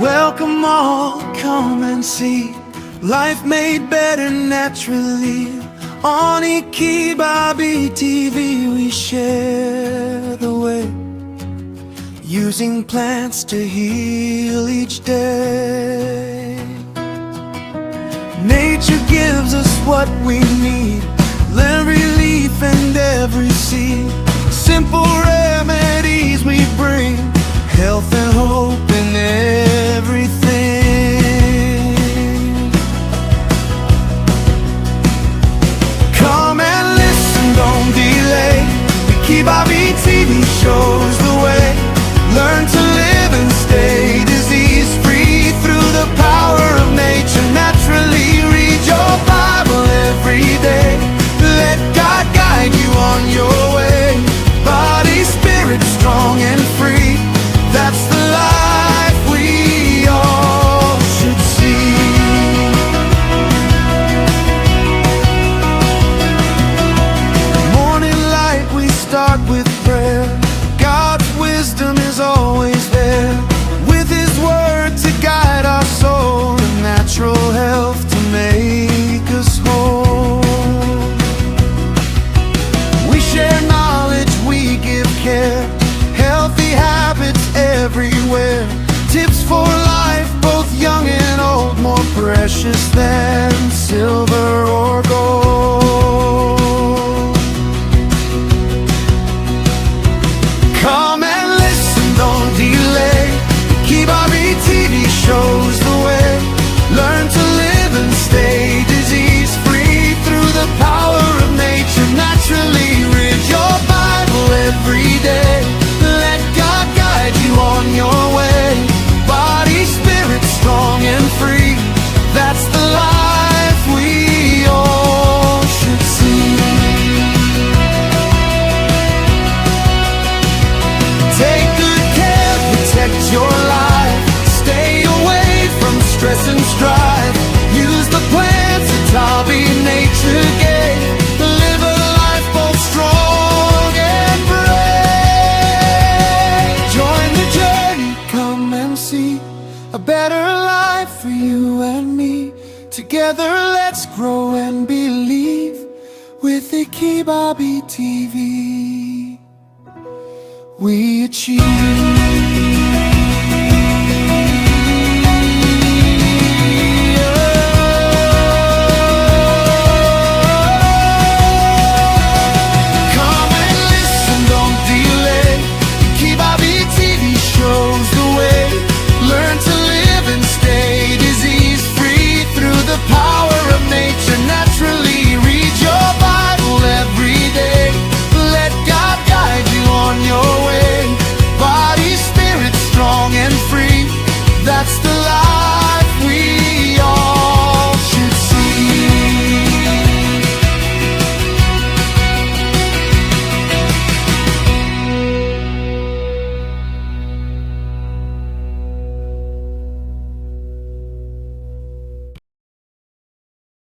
Welcome all, come and see life made better naturally. On Ikibabi TV we share the way, using plants to heal each day. Nature gives us what we need, every leaf and every seed. Simple remedies we bring, health and hope in everything. Come and listen, don't delay. Ikibabi TV shows the way. Learn to live and stay disease-free through the power of nature. Naturally read your Bible every day. Let God guide you on your way. Body, spirit, strong and free. That's the life we all should see. Morning light, we start with prayer. God's wisdom is always there, with His word to guide our soul, and natural health to make us whole. We share knowledge, we give care, healthy habits everywhere. Tips for life, both young and old, more precious than silver or gold. Come and listen, don't delay. Ikibabi TV shows the way. Learn to live and stay disease-free through the power of nature. Naturally read your Bible every day. Let God guide you on your way. Body, spirit, strong and free. That's the life we all should see. Take good care, protect your life. Stay away from stress and strife. Use the plants that Ikibabi nature gave. Live a life both strong and brave. Join the journey, come and see a better life for you and me. Together let's grow and believe. With Ikibabi TV we achieve.